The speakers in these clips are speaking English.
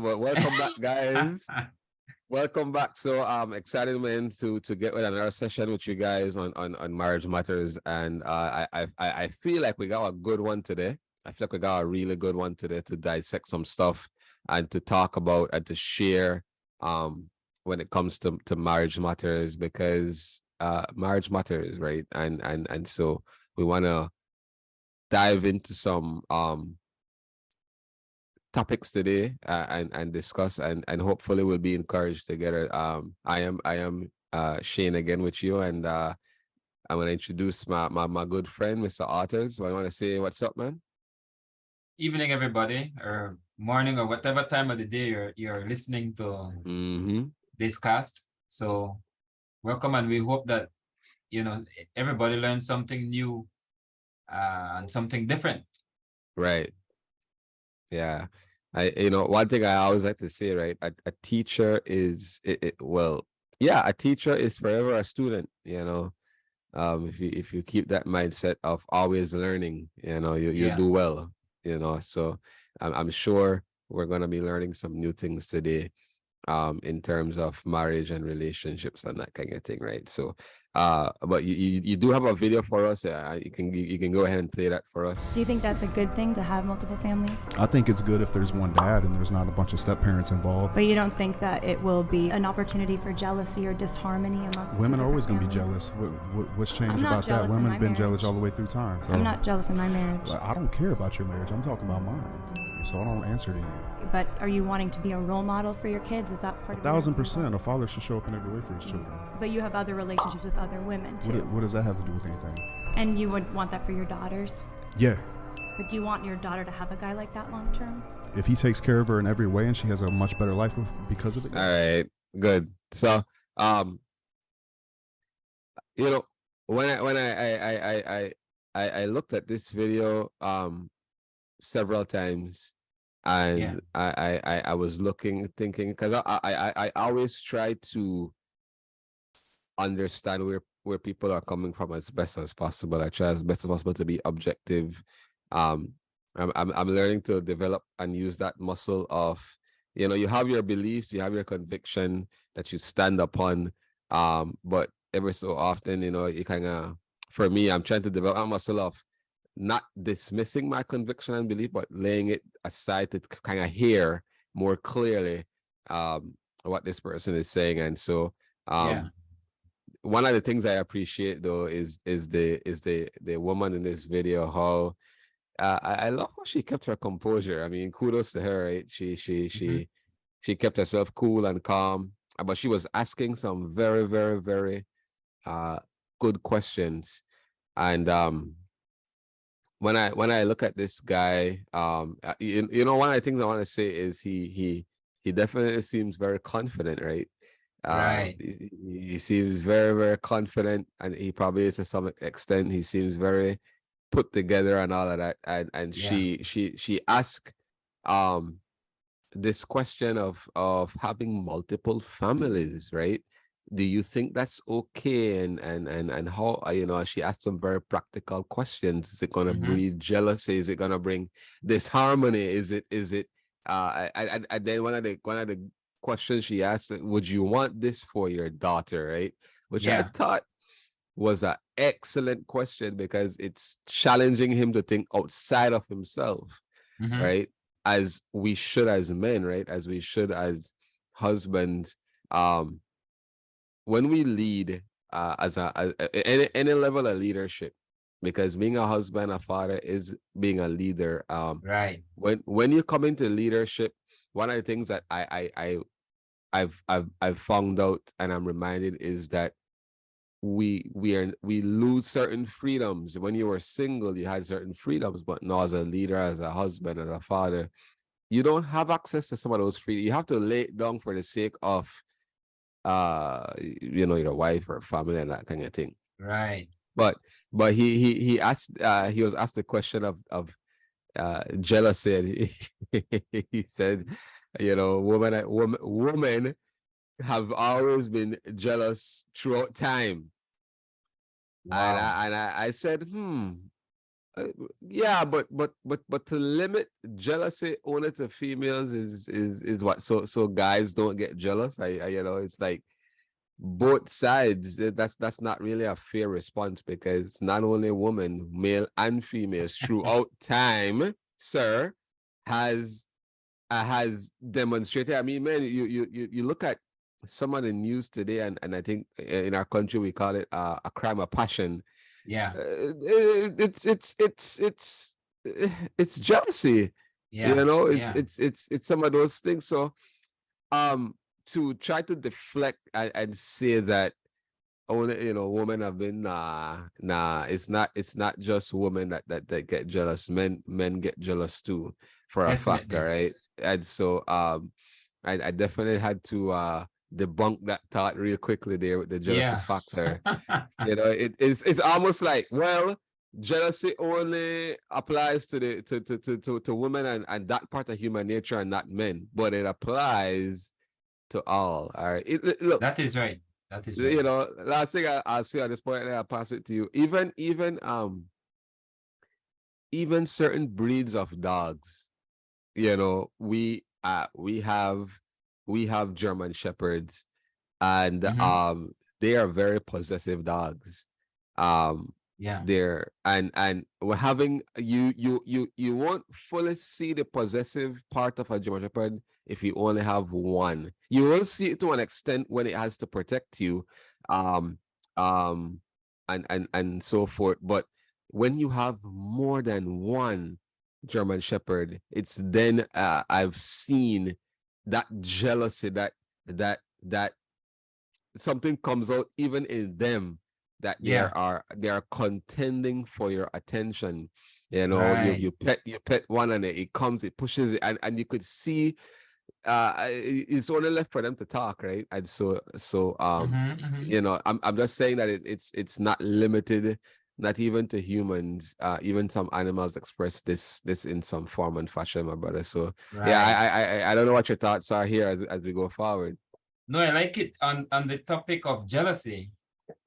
But welcome back, guys. Welcome back. So excited, man, to get with another session with you guys on marriage matters. And I feel like we got a good one today. I feel like we got a really good one today to dissect some stuff and to talk about and to share when it comes to marriage matters, because marriage matters, right? And so we want to dive into some topics today and discuss and hopefully we'll be encouraged together. I am Shane again with you, and I'm gonna introduce my good friend, Mr. Arthurs. So I want to say what's up, man. Evening, everybody, or morning, or whatever time of the day you're listening to this cast. So welcome, and we hope that everybody learns something new and something different. Right. Yeah. One thing I always like to say, right? A teacher is a teacher is forever a student, if you keep that mindset of always learning, you do well, so I'm sure we're going to be learning some new things today in terms of marriage and relationships and that kind of thing, right? So but you do have a video for us. You can go ahead and play that for us. Do you think that's a good thing to have multiple families? I think it's good if there's one dad and there's not a bunch of step parents involved. But you don't think that it will be an opportunity for jealousy or disharmony amongst women are always going to be families? jealous. What's changed about that? Women have been jealous all the way through time. So. I'm not jealous in my marriage. Well, I don't care about your marriage. I'm talking about mine. So I don't answer to you. But are you wanting to be a role model for your kids? Is that part of it? 1,000%. A father should show up in every way for his children. But you have other relationships with other women too. What does that have to do with anything? And you would want that for your daughters? Yeah. But do you want your daughter to have a guy like that long term? If he takes care of her in every way and she has a much better life because of it. All right, good. So when I looked at this video several times, and I was thinking, because I always try to understand where people are coming from as best as possible. I try as best as possible to be objective. I'm learning to develop and use that muscle of, you have your beliefs, you have your conviction that you stand upon, but every so often, you kind of, for me, I'm trying to develop a muscle of not dismissing my conviction and belief, but laying it aside to kind of hear more clearly what this person is saying. And so one of the things I appreciate though is the woman in this video, how I love how she kept her composure. I mean, kudos to her, right? She kept herself cool and calm, but she was asking some very, very, very good questions. And when I look at this guy, one of the things I want to say is he definitely seems very confident, right? Right. He seems very, very confident, and he probably is to some extent. He seems very put together and all of that. And she asked this question of having multiple families, right? Do you think that's okay? And how, she asked some very practical questions. Is it going to breed jealousy? Is it going to bring disharmony? Is it and then one of the questions she asked, would you want this for your daughter, right? Which I thought was an excellent question, because it's challenging him to think outside of himself, right? As we should as men, right? As we should as husbands. When we lead as any level of leadership, because being a husband, a father is being a leader. Right. When you come into leadership, one of the things that I've found out and I'm reminded is that we lose certain freedoms. When you were single, you had certain freedoms, but now as a leader, as a husband, as a father, you don't have access to some of those freedoms. You have to lay it down for the sake of your wife or family and that kind of thing. Right. But he asked, he was asked the question of jealousy, and he said, women have always been jealous throughout time. Wow. And I said, Yeah, but to limit jealousy only to females is what? So guys don't get jealous. It's like both sides. That's not really a fair response, because not only women, male and females throughout time, sir, has demonstrated. I mean, man, you look at some of the news today, and I think in our country we call it a crime of passion. Yeah. It's jealousy. Yeah. It's some of those things. So to try to deflect and say that only women have been it's not just women that get jealous. Men get jealous too, for a fact, all right? And so I definitely had to debunk that thought real quickly there with the jealousy factor. It's almost like, well, jealousy only applies to women and that part of human nature and not men, but it applies to all right? Look, that is right. That is right. Last thing I'll say at this point, and I'll pass it to you. Even certain breeds of dogs, we have German Shepherds, and they are very possessive dogs. They're and we're having you won't fully see the possessive part of a German Shepherd if you only have one. You will see it to an extent when it has to protect you, and so forth. But when you have more than one German Shepherd, it's then I've seen that jealousy, that something comes out even in them, that they are contending for your attention. You pet one and it comes, it pushes it, and you could see it's only left for them to talk, right? And so I'm just saying that it's not limited, not even to humans. Even some animals express this in some form and fashion, my brother. So I don't know what your thoughts are here as we go forward. No, I like it. On the topic of jealousy,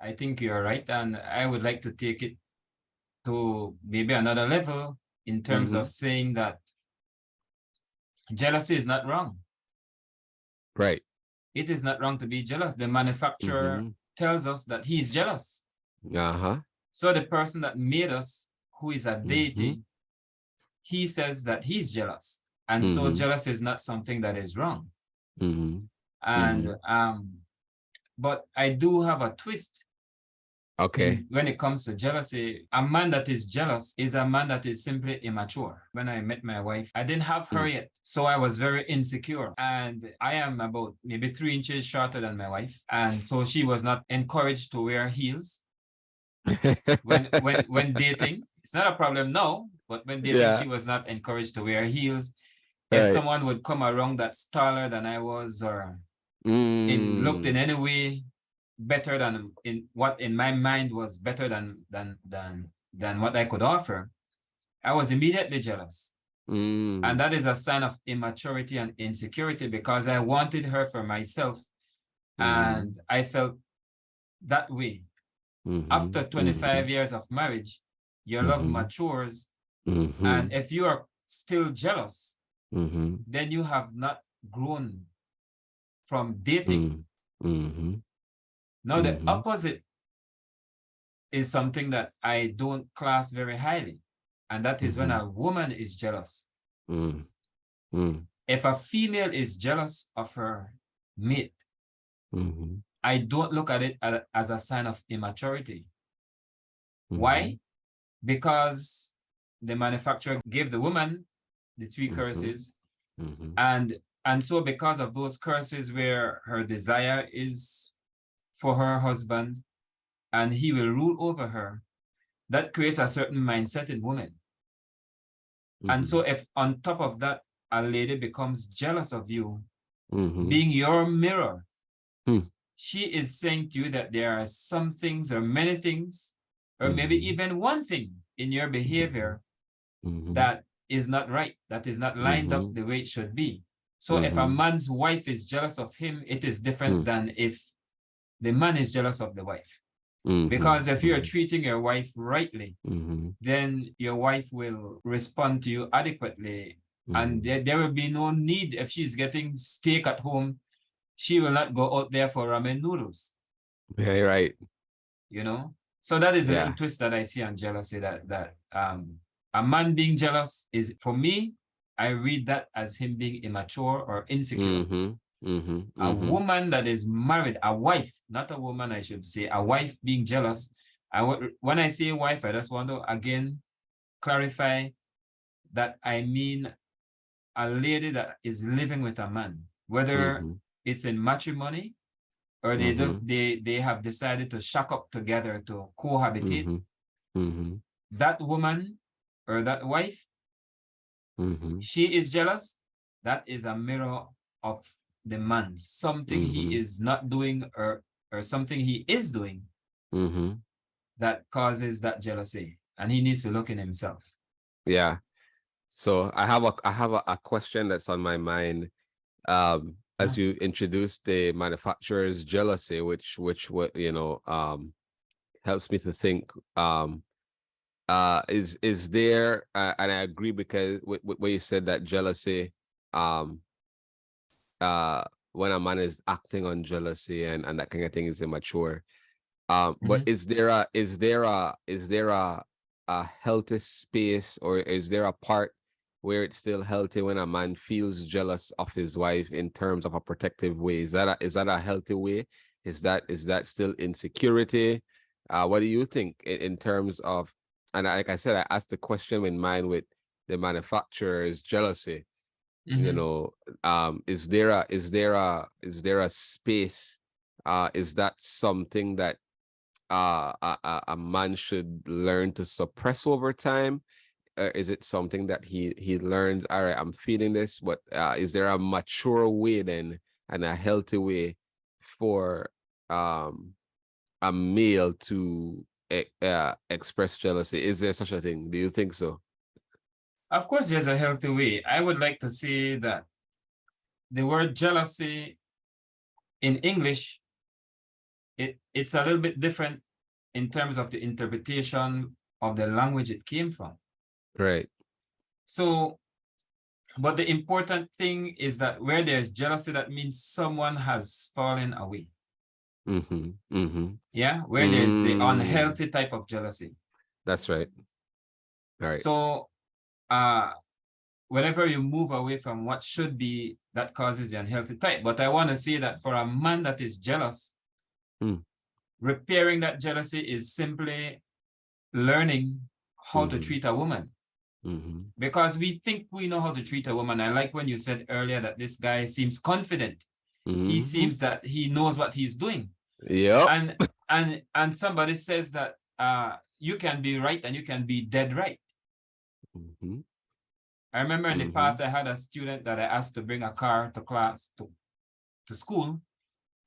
I think you're right, and I would like to take it to maybe another level in terms of saying that jealousy is not wrong. Right. It is not wrong to be jealous. The manufacturer tells us that he's jealous. So the person that made us, who is a deity, he says that he's jealous. And so jealous is not something that is wrong. And but I do have a twist. Okay. When it comes to jealousy, a man that is jealous is a man that is simply immature. When I met my wife, I didn't have her yet, so I was very insecure. And I am about maybe 3 inches shorter than my wife. And so she was not encouraged to wear heels when dating. It's not a problem now, but when dating, she was not encouraged to wear heels. If someone would come around that's taller than I was, or looked in any way better than in what in my mind was better than what I could offer, I was immediately jealous. And that is a sign of immaturity and insecurity, because I wanted her for myself. And I felt that way. After 25 years of marriage, your love matures. And if you are still jealous, then you have not grown from dating. Now, the opposite is something that I don't class very highly, and that is when a woman is jealous. If a female is jealous of her mate, I don't look at it as a sign of immaturity. Why? Because the manufacturer gave the woman the 3 curses, and so because of those curses, where her desire is for her husband and he will rule over her, that creates a certain mindset in women. And so if on top of that, a lady becomes jealous of you, being your mirror, she is saying to you that there are some things or many things, or maybe even one thing in your behavior that is not right, that is not lined up the way it should be. So if a man's wife is jealous of him, it is different than if the man is jealous of the wife. Because if you're treating your wife rightly, Mm-hmm. then your wife will respond to you adequately. And there will be no need, if she's getting steak at home, she will not go out there for ramen noodles. Yeah, right. You know? So that is a Yeah. little twist that I see on jealousy, that a man being jealous is, for me, I read that as him being immature or insecure. A woman that is married, a wife, not a woman, I should say, a wife being jealous. When I say wife, I just want to again clarify that I mean a lady that is living with a man, whether it's in matrimony or they have decided to shack up together to cohabitate. That woman or that wife, she is jealous. That is a mirror of the man, something he is not doing or something he is doing that causes that jealousy, and he needs to look in himself. Yeah. So I have a question that's on my mind. As you introduced the manufacturer's jealousy, which helps me to think. Is there? And I agree, because when you said that jealousy, when a man is acting on jealousy and that kind of thing is immature. But is there a healthy space, or is there a part where it's still healthy when a man feels jealous of his wife in terms of a protective way? Is that a healthy way? Is that still insecurity? What do you think in terms of? And like I said, I asked the question in mind with the manufacturer's jealousy. You know, is there a space? Is that something that a man should learn to suppress over time? Is it something that he learns, all right, I'm feeling this, but is there a mature way then, and a healthy way for a male to express jealousy? Is there such a thing? Do you think so? Of course, there's a healthy way. I would like to say that the word jealousy in English, it's a little bit different in terms of the interpretation of the language it came from. Right. So, but the important thing is that where there's jealousy, that means someone has fallen away. Yeah, where there's the unhealthy type of jealousy. That's right. All right. So, whenever you move away from what should be, that causes the unhealthy type. But I want to say that for a man that is jealous, repairing that jealousy is simply learning how to treat a woman. Because we think we know how to treat a woman. I like when you said earlier that this guy seems confident. He seems that he knows what he's doing. Yeah. And somebody says that you can be right and you can be dead right. I remember in the past, I had a student that I asked to bring a car to class, to school.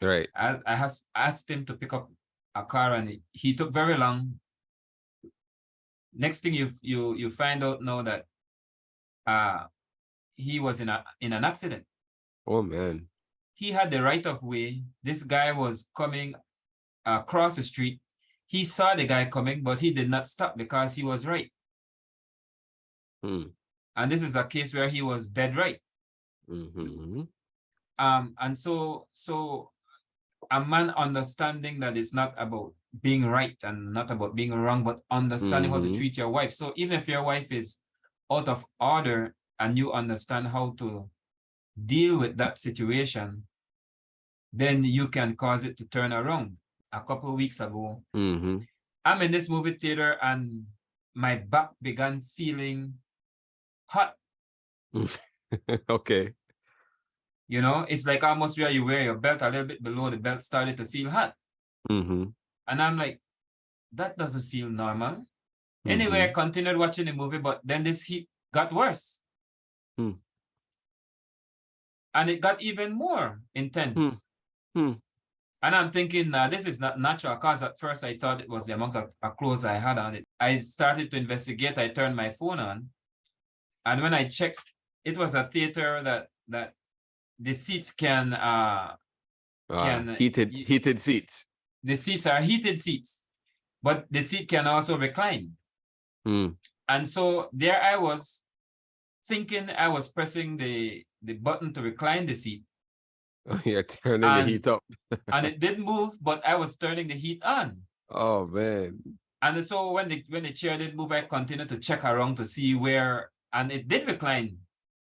Right. I asked him to pick up a car, and he took very long. Next thing you find out now that he was in an accident. Oh man. He had the right of way. This guy was coming across the street. He saw the guy coming, but he did not stop because he was right. And this is a case where he was dead right. And so a man understanding that it's not about being right and not about being wrong, but understanding how to treat your wife. So even if your wife is out of order and you understand how to deal with that situation, then you can cause it to turn around. A couple of weeks ago, I'm in this movie theater and my back began feeling hot. Okay. You know, it's like almost where you wear your belt, a little bit below the belt started to feel hot. And I'm like, that doesn't feel normal. Anyway, I continued watching the movie, but then this heat got worse. And it got even more intense. And I'm thinking, this is not natural, because at first I thought it was the amount of clothes I had on it. I started to investigate. I turned my phone on. And when I checked, it was a theater that the seats can heated seats. The seats are heated seats. but the seat can also recline. Mm. And so there I was thinking I was pressing the button to recline the seat. You're turning the heat up. And it didn't move, but I was turning the heat on. Oh man. And so when the chair did move, I continued to check around to see where, and it did recline.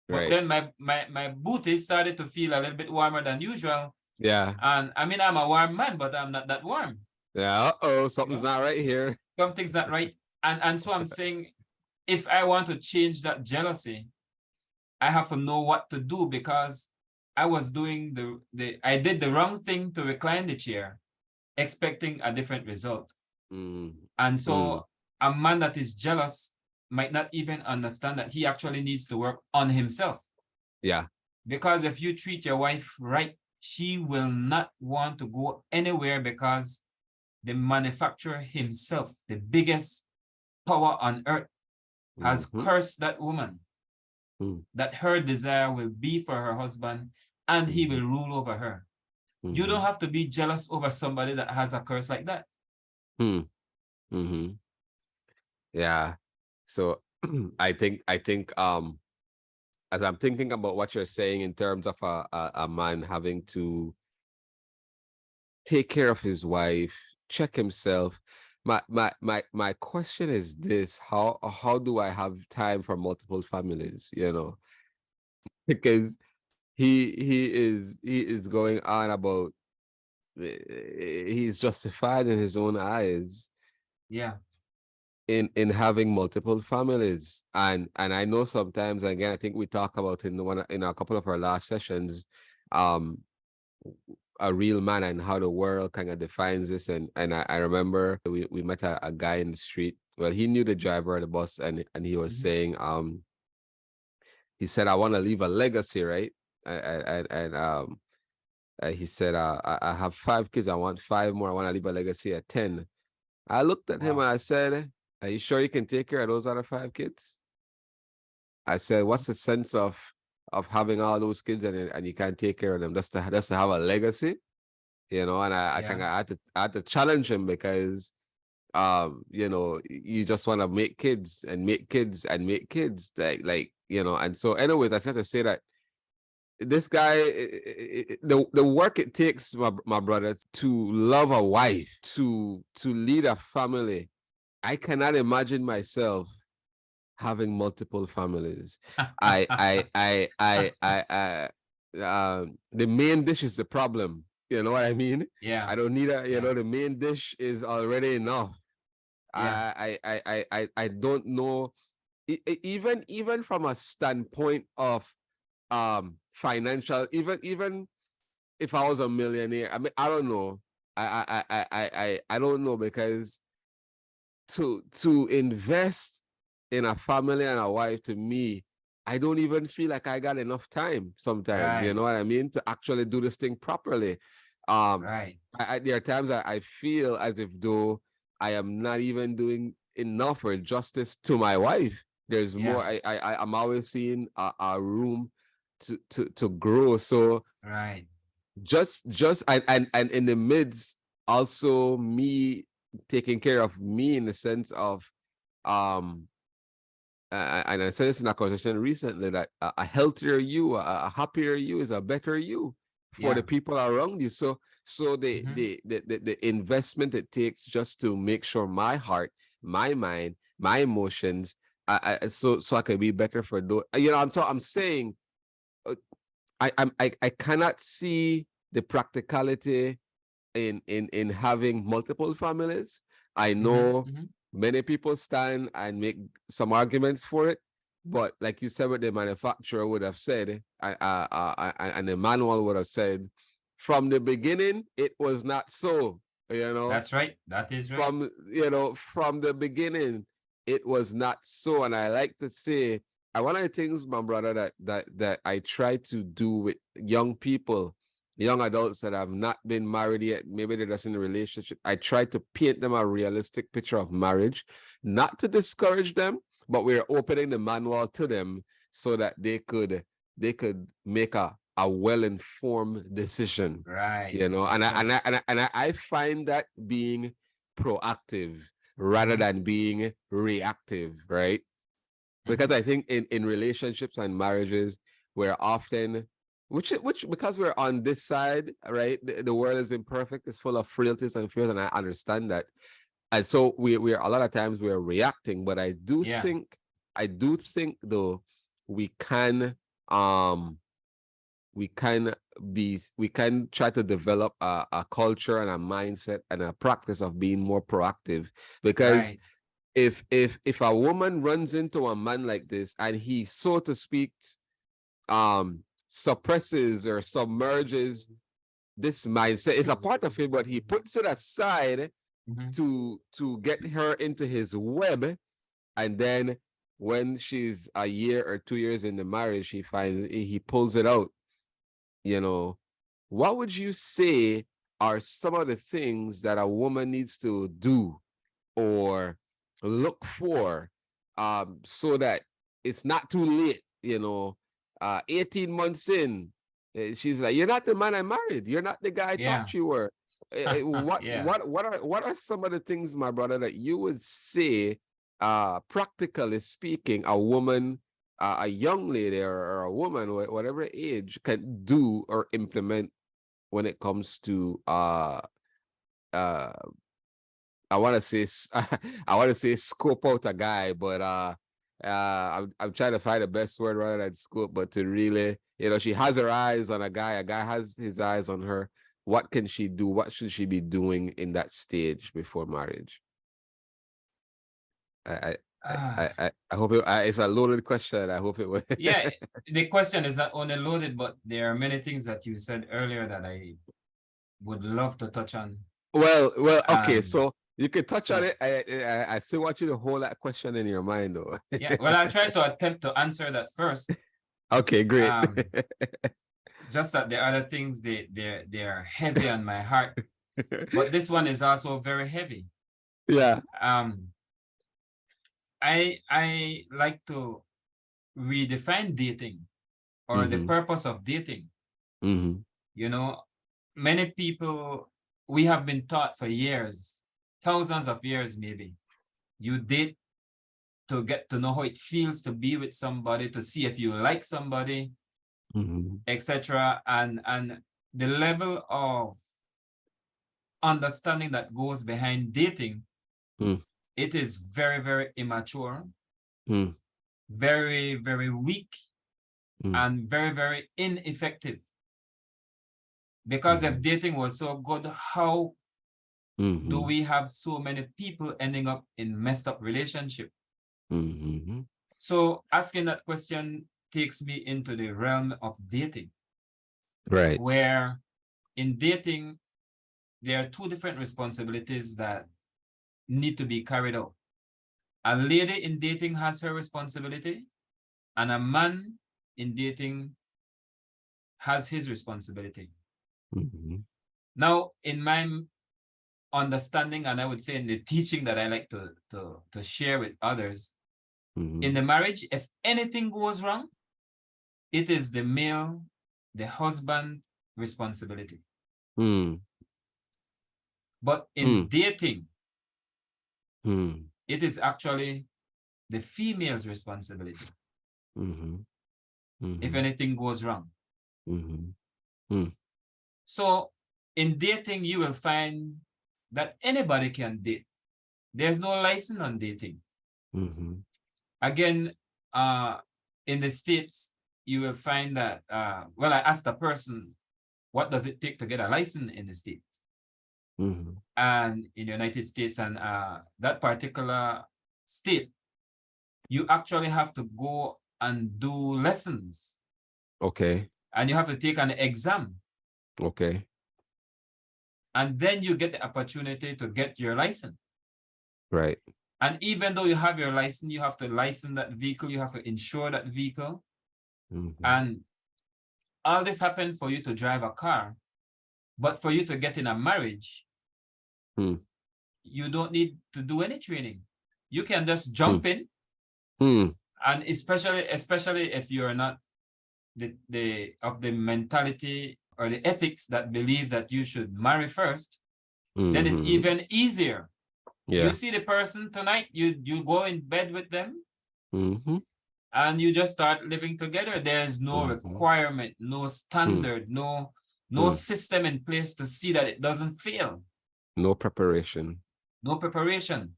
But Right. then my booty started to feel a little bit warmer than usual. Yeah. And I mean, I'm a warm man, but I'm not that warm. Yeah. Uh-oh, something's not right here. Something's not right. And so I'm saying, if I want to change that jealousy, I have to know what to do, because I was doing I did the wrong thing to recline the chair, expecting a different result. Mm. And so a man that is jealous might not even understand that he actually needs to work on himself. Yeah. Because if you treat your wife right, she will not want to go anywhere, because the manufacturer himself, the biggest power on earth, has cursed that woman, that her desire will be for her husband and he will rule over her. You don't have to be jealous over somebody that has a curse like that. Yeah. So I think as I'm thinking about what you're saying in terms of a man having to take care of his wife, check himself. My question is this: how do I have time for multiple families? You know, because he is going on about he's justified in his own eyes. Yeah. In having multiple families, and I know sometimes, again, I think we talk about in a couple of our last sessions, a real man and how the world kind of defines this. And I remember we met a guy in the street. Well, he knew the driver of the bus, and he was saying, he said, I want to leave a legacy, right? And he said, I have 5 kids, I want 5 more, I want to leave a legacy at 10. I looked at him and I said, are you sure you can take care of those other 5 kids? I said, what's the sense of having all those kids and you can't take care of them just to have a legacy? You know, and I kind of had to challenge him, because you know, you just want to make kids and make kids and make kids, like you know. And so anyways, I said to say that this guy, the work it takes, my brother, to love a wife, to lead a family, I cannot imagine myself having multiple families. The main dish is the problem. You know what I mean? Yeah. I don't need you know, the main dish is already enough. Yeah. I don't know, even from a standpoint of financial, even if I was a millionaire, I mean, I don't know. I don't know, because to invest in a family and a wife, to me, I don't even feel like I got enough time sometimes. You know what I mean? To actually do this thing properly. There are times I feel as if though I am not even doing enough or justice to my wife. There's more. I'm always seeing a room to grow. So just and in the midst, also me taking care of me, in the sense of and I said this in a conversation recently, that a healthier you, a happier you, is a better you for the people around you. So the investment it takes just to make sure my heart, my mind, my emotions, so I can be better for those. You know, I'm saying, I cannot see the practicality in having multiple families. I know many people stand and make some arguments for it, but like you said, what the manufacturer would have said, and the manual would have said, from the beginning, it was not so. You know, that's right. That is right. From the beginning, it was not so. And I like to say, one of the things, my brother, that I try to do with young people, young adults that have not been married yet, maybe they're just in a relationship, I try to paint them a realistic picture of marriage, not to discourage them, but we're opening the manual to them so that they could make a well-informed decision. Right. You know, and I find that being proactive rather than being reactive, right? Because I think in relationships and marriages, we're often, which because we're on this side, right? The world is imperfect, it's full of frailties and fears, and I understand that. And so we're a lot of times we're reacting, but I do think though we can try to develop a culture and a mindset and a practice of being more proactive, because if a woman runs into a man like this and he, so to speak, suppresses or submerges this mindset, it's a part of him, but he puts it aside to get her into his web, and then when she's a year or 2 years in the marriage, he pulls it out. What would you say are some of the things that a woman needs to do or look for, so that it's not too late? 18 months in, she's like, "You're not the man I married. You're not the guy I thought you were." What are some of the things, my brother, that you would say, practically speaking, a woman, a young lady or a woman, whatever age, can do or implement when it comes to I want to say scope out a guy, but I'm trying to find the best word rather than scope, but to really, she has her eyes on a guy has his eyes on her. What can she do? What should she be doing in that stage before marriage? I hope it's a loaded question. I hope it was. Yeah, the question is not only loaded, but there are many things that you said earlier that I would love to touch on. Well, okay, so you can touch on it. I still want you to hold that question in your mind, though. Yeah, well, I'll try to attempt to answer that first. Okay, great. Just that the other things, they are heavy on my heart, but this one is also very heavy. Yeah. I like to redefine dating, or the purpose of dating. Many people, we have been taught for years, thousands of years maybe, you date to get to know how it feels to be with somebody, to see if you like somebody, etc. And the level of understanding that goes behind dating, it is very, very immature, very, very weak, and very, very ineffective. Because if dating was so good, how do we have so many people ending up in messed up relationship? So asking that question takes me into the realm of dating. Right. Where in dating, there are two different responsibilities that need to be carried out. A lady in dating has her responsibility, and a man in dating has his responsibility. Now, in my understanding, and I would say in the teaching that I like to share with others, in the marriage, if anything goes wrong, it is the male, the husband responsibility. But in dating, it is actually the female's responsibility. If anything goes wrong. So in dating, you will find that anybody can date. There's no license on dating. Again, in the States, you will find that, well, I asked a person, what does it take to get a license in the States? And in the United States, and that particular state, you actually have to go and do lessons. Okay. And you have to take an exam. Okay. And then you get the opportunity to get your license. Right. And even though you have your license, you have to license that vehicle, you have to insure that vehicle. And all this happened for you to drive a car. But for you to get in a marriage, you don't need to do any training. You can just jump in. And especially if you're not of the mentality or the ethics that believe that you should marry first, then it's even easier. You Yeah. see the person tonight, you go in bed with them, Mm-hmm. and you just start living together. There's no requirement, no standard, no system in place to see that it doesn't fail. No preparation. No preparation.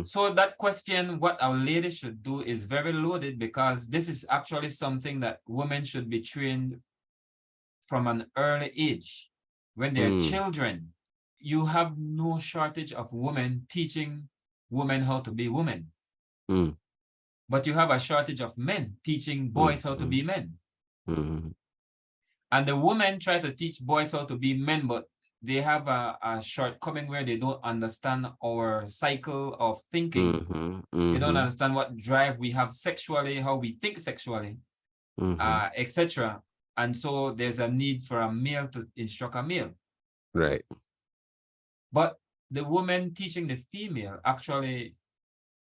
So that question, what our lady should do, is very loaded, because this is actually something that women should be trained from an early age. When they're children, you have no shortage of women teaching women how to be women. But you have a shortage of men teaching boys how to be men. And the women try to teach boys how to be men, but they have a shortcoming where they don't understand our cycle of thinking. They don't understand what drive we have sexually, how we think sexually, etc. And so there's a need for a male to instruct a male. Right. But the woman teaching the female actually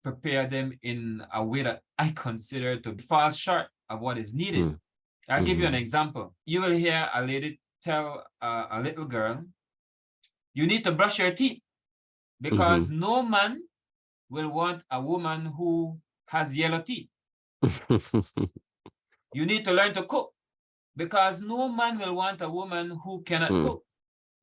prepare them in a way that I consider to fall short of what is needed. I'll give you an example. You will hear a lady tell a little girl, you need to brush your teeth, because no man will want a woman who has yellow teeth. You need to learn to cook, because no man will want a woman who cannot cook.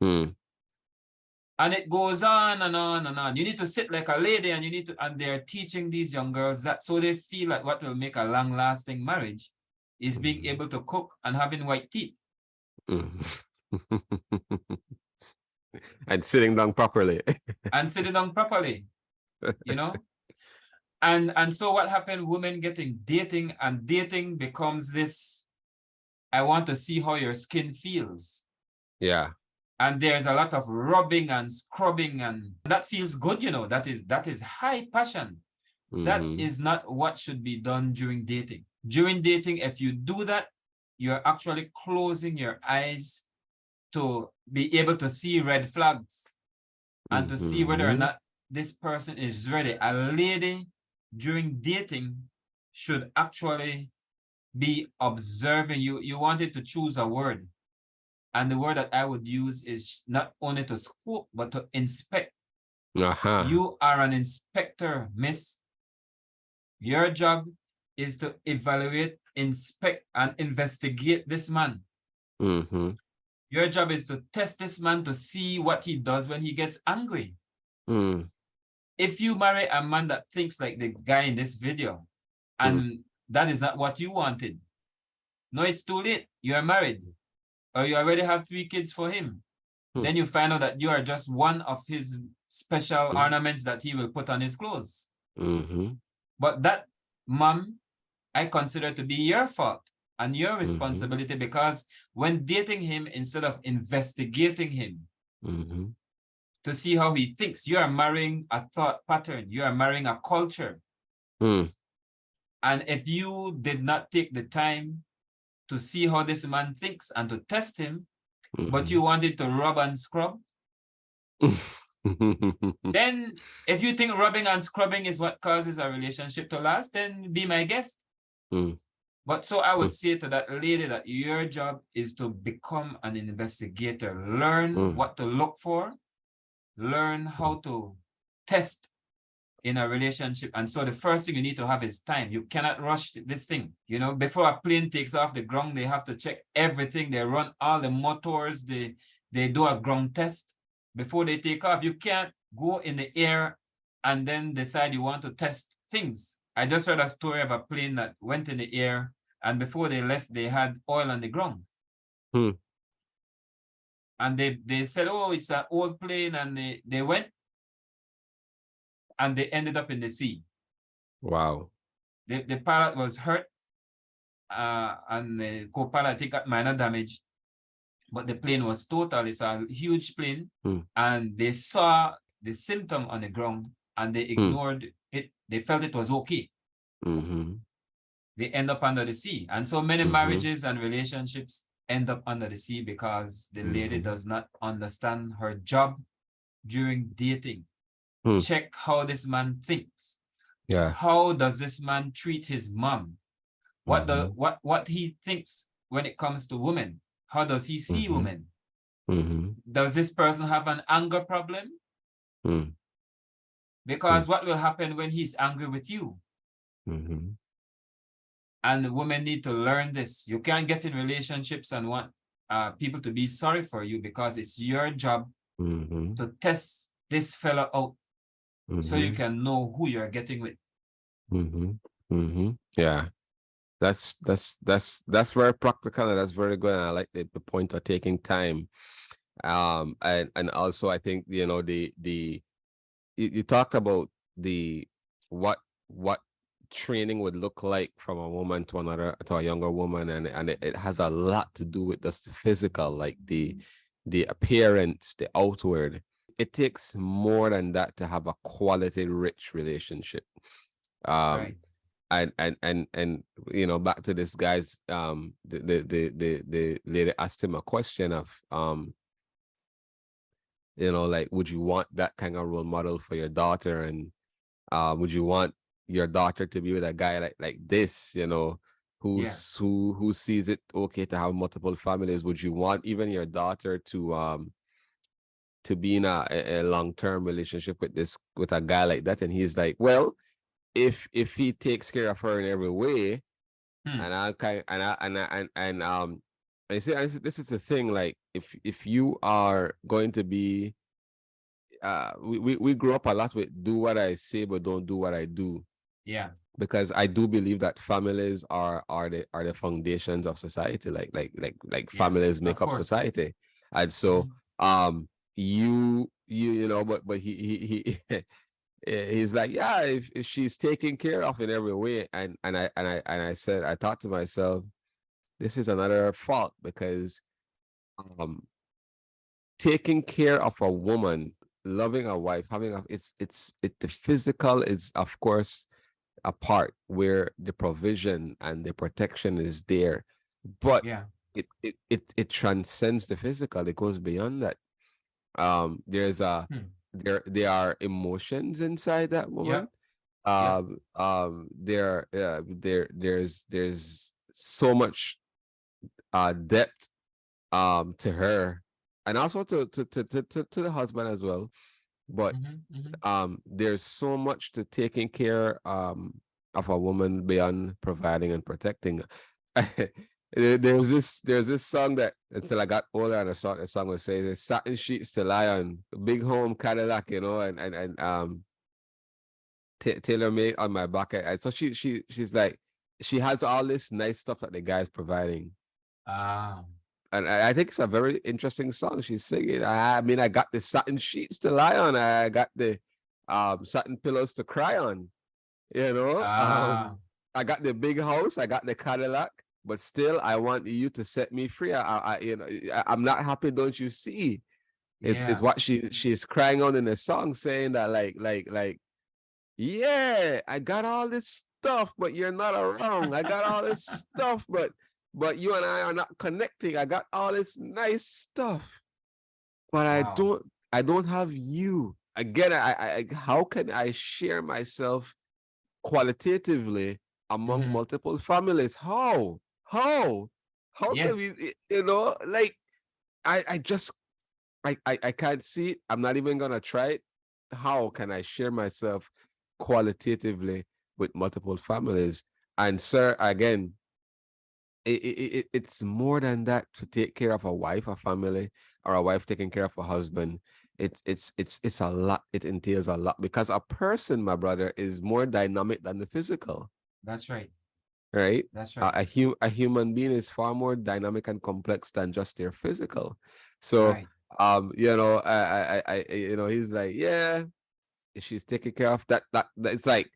And it goes on and on and on. You need to sit like a lady, and and they're teaching these young girls that, so they feel that what will make a long-lasting marriage is being able to cook and having white teeth. And sitting down properly. And sitting down properly, you know? And so what happened, women dating, and dating becomes this, I want to see how your skin feels. Yeah. And there's a lot of rubbing and scrubbing, and that feels good, you know. That is high passion. That is not what should be done during dating. During dating, if you do that, you're actually closing your eyes to be able to see red flags and to see whether or not this person is ready. A lady during dating should actually be observing you. You wanted to choose a word. And the word that I would use is not only to scope, but to inspect. You are an inspector, miss. Your job is to evaluate, inspect, and investigate this man. Your job is to test this man to see what he does when he gets angry. If you marry a man that thinks like the guy in this video, and that is not what you wanted, no, it's too late. You are married, or you already have 3 kids for him. Then you find out that you are just one of his special ornaments that he will put on his clothes. But that, mom, I consider to be your fault and your responsibility, because when dating him, instead of investigating him to see how he thinks, you are marrying a thought pattern. You are marrying a culture. And if you did not take the time to see how this man thinks and to test him, but you wanted to rub and scrub, then if you think rubbing and scrubbing is what causes a relationship to last, then be my guest. But so I would say to that lady that your job is to become an investigator. Learn what to look for. Learn how to test in a relationship. And so the first thing you need to have is time. You cannot rush this thing. You know, before a plane takes off the ground, they have to check everything. They run all the motors. They do a ground test before they take off. You can't go in the air and then decide you want to test things. I just heard a story of a plane that went in the air, and before they left, they had oil on the ground. And they said, oh, it's an old plane, and they went, and they ended up in the sea. Wow. The pilot was hurt, and the co-pilot, he got minor damage, but the plane was total. It's a huge plane, and they saw the symptom on the ground, and they ignored it. They felt it was okay. They end up under the sea. And so many marriages and relationships end up under the sea because the lady does not understand her job during dating. Check how this man thinks. Yeah. How does this man treat his mom? What he thinks when it comes to women? How does he see women? Does this person have an anger problem? Because what will happen when he's angry with you? And women need to learn this. You can't get in relationships and want people to be sorry for you, because it's your job to test this fella out so you can know who you're getting with. Yeah. That's very practical, and that's very good. And I like the point of taking time. And also I think, you know, you talked about what training would look like from a woman to a younger woman, and it has a lot to do with just the physical, like the appearance, the outward. It takes more than that to have a quality, rich relationship. Right. And you know, back to this guy's the lady asked him a question of you know, like, would you want that kind of role model for your daughter? And would you want your daughter to be with a guy like this, you know, who sees it okay to have multiple families? Would you want even your daughter to be in a long-term relationship with a guy like that? And he's like, well, if he takes care of her in every way, and I kind and I say this is the thing, like, if you are going to be we grew up a lot with do what I say but don't do what I do. Yeah. Because I do believe that families are the foundations of society, like families make up society. And so you know, but he he's like, yeah, if she's taken care of in every way. And I said, I thought to myself, this is another fault, because taking care of a woman, loving a wife, having the physical is of course a part where the provision and the protection is there, but it transcends the physical. It goes beyond that. There's there are emotions inside that woman. There's so much depth to her, and also to the husband as well. But there's so much to taking care of a woman beyond providing and protecting. There's this song that until I got older, and the song would say, "Satin sheets to lie on, big home Cadillac," you know, and tailor made on my back. And so she's like, she has all this nice stuff that the guy's providing. And I think it's a very interesting song she's singing. I mean, I got the satin sheets to lie on. I got the satin pillows to cry on. You know, I got the big house. I got the Cadillac. But still, I want you to set me free. You know, I'm not happy. Don't you see? It's what she's crying on in the song, saying that like, yeah, I got all this stuff, but you're not around. I got all this stuff, but you and I are not connecting. I got all this nice stuff, but I don't have you. Again, I how can I share myself qualitatively among multiple families? How can we, you know, like, I can't see it. I'm not even gonna try it. How can I share myself qualitatively with multiple families? And sir, again, it's more than that to take care of a wife, a family, or a wife taking care of a husband. It's a lot. It entails a lot, because a person, my brother, is more dynamic than the physical. That's right. Right? That's right. A human being is far more dynamic and complex than just their physical. So you know, I you know, he's like, yeah, she's taking care of that it's like,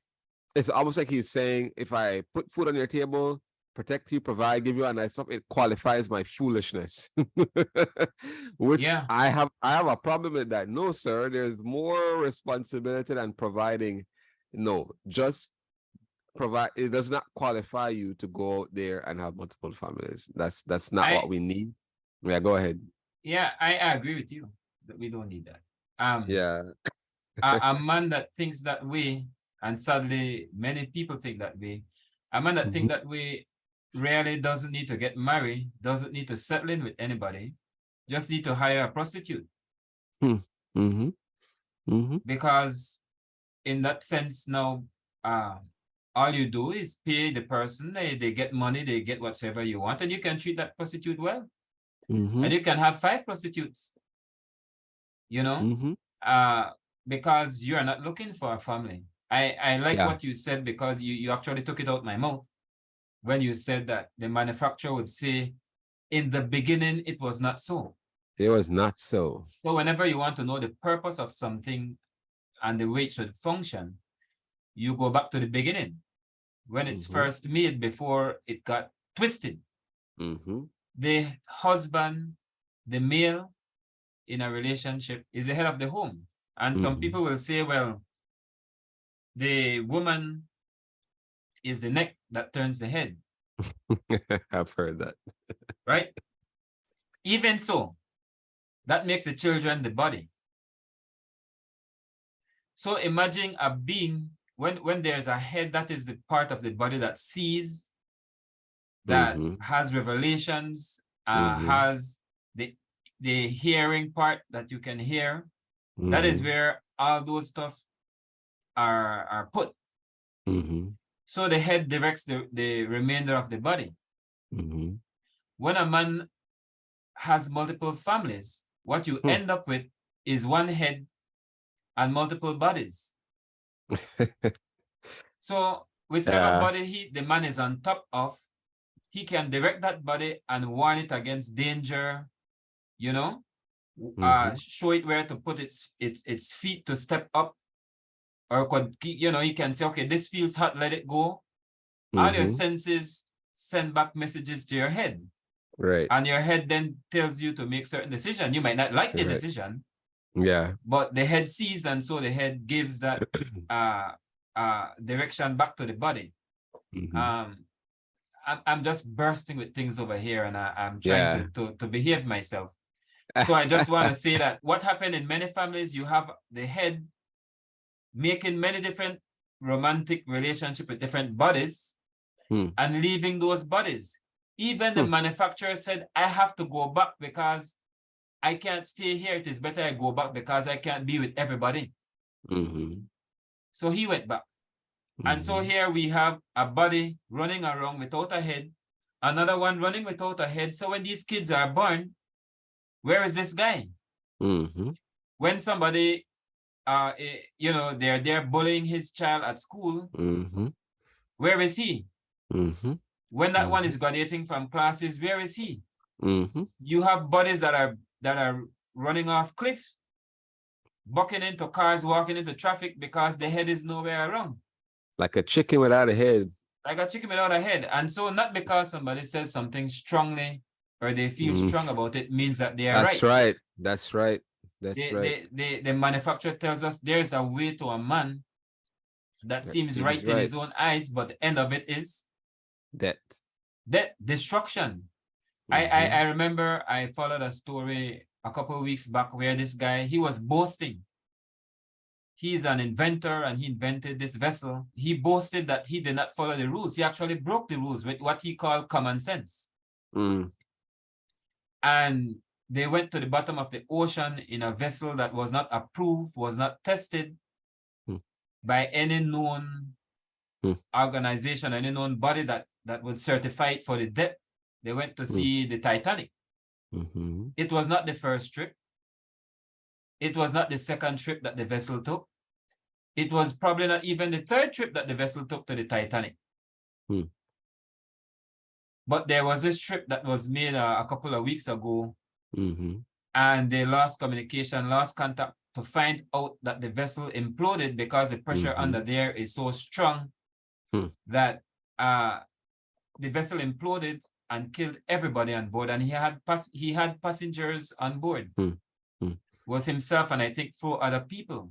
it's almost like he's saying, if I put food on your table, protect you, provide, give you a nice stuff, it qualifies my foolishness. Which I have a problem with that. No, sir, there's more responsibility than providing. No, just provide. It does not qualify you to go out there and have multiple families. That's not what we need. Yeah, go ahead. Yeah, I agree with you that we don't need that. A man that thinks that way, and sadly many people think that way, a man that thinks that way really doesn't need to get married, doesn't need to settle in with anybody, just need to hire a prostitute. Because in that sense now, all you do is pay the person, they get money, they get whatever you want, and you can treat that prostitute well. And you can have 5 prostitutes, you know, because you are not looking for a family. I like what you said, because you actually took it out my mouth when you said that the manufacturer would say, in the beginning, it was not so. It was not so. So whenever you want to know the purpose of something and the way it should function, you go back to the beginning, when it's first made, before it got twisted. The husband, the male in a relationship, is the head of the home. And some people will say, well, the woman is the neck that turns the head. I've heard that. Right? Even so, that makes the children the body. So imagine a being, when there's a head, that is the part of the body that sees, that has revelations, has the hearing part that you can hear. That is where all those stuff are put. So the head directs the remainder of the body. When a man has multiple families, what you end up with is one head and multiple bodies. So with certain body, the man is on top of, he can direct that body and warn it against danger, you know, show it where to put its feet to step up, or could, you know, you can say, okay, this feels hot, let it go. All your senses send back messages to your head. Right. And your head then tells you to make certain decision. You might not like the decision. Yeah. But the head sees, and so the head gives that direction back to the body. I'm just bursting with things over here, and I'm trying to behave myself. So I just want to say that what happened in many families, you have the head making many different romantic relationships with different bodies and leaving those bodies. Even the manufacturer said, I have to go back because I can't stay here. It is better I go back because I can't be with everybody. So he went back. And so here we have a body running around without a head, another one running without a head. So when these kids are born, where is this guy? When somebody, you know, they're bullying his child at school, where is he? When that one is graduating from classes, where is he? You have bodies that are running off cliffs, bucking into cars, walking into traffic because the head is nowhere around. Like a chicken without a head. Like a chicken without a head. And so not because somebody says something strongly or they feel strong about it means that they are right. That's right. That's right. That's right. The manufacturer tells us there's a way to a man that seems right in his own eyes, but the end of it is death, destruction. I remember I followed a story a couple of weeks back where this guy, he was boasting. He's an inventor and he invented this vessel. He boasted that he did not follow the rules. He actually broke the rules with what he called common sense. And they went to the bottom of the ocean in a vessel that was not approved, was not tested by any known organization, any known body that would certify it for the depth. They went to see the Titanic. It was not the first trip. It was not the second trip that the vessel took. It was probably not even the third trip that the vessel took to the Titanic. But there was this trip that was made a couple of weeks ago, and they lost communication, lost contact, to find out that the vessel imploded because the pressure under there is so strong that the vessel imploded and killed everybody on board. And he had passengers on board. Was himself and I think 4 other people.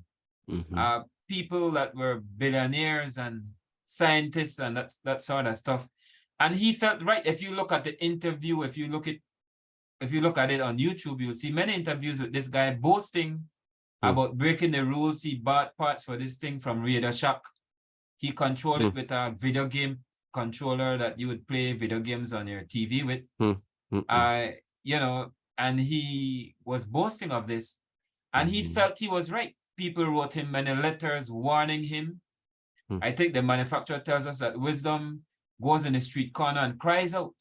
People that were billionaires and scientists and that sort of stuff. And he felt right. If you look at the interview, if you look at it on YouTube, you'll see many interviews with this guy boasting about breaking the rules. He bought parts for this thing from Radio Shack. He controlled it with a video game controller that you would play video games on your TV with. You know, and he was boasting of this. And he felt he was right. people wrote him many letters warning him. I think the manufacturer tells us that wisdom goes in the street corner and cries out.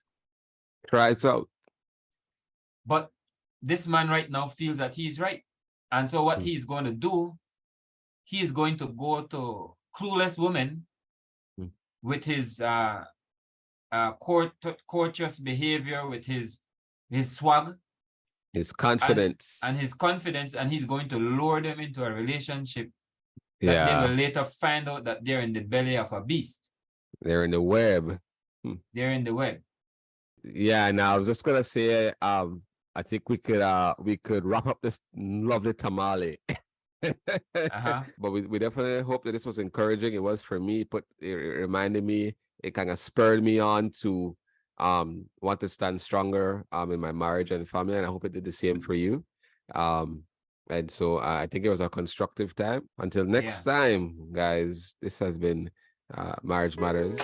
Cries out. But this man right now feels that he's right. And so what he's going to do, he is going to go to clueless women with his courteous behavior, with his swag. His confidence. And his confidence, and he's going to lure them into a relationship that they will later find out that they're in the belly of a beast. They're in the web. They're in the web. Yeah, now I was just gonna say, I think we could wrap up this lovely tamale. But we definitely hope that this was encouraging. It was for me. It reminded me, it kind of spurred me on to want to stand stronger in my marriage and family, and I hope it did the same for you. And so I think it was a constructive time. Until next time, guys, this has been Marriage Matters.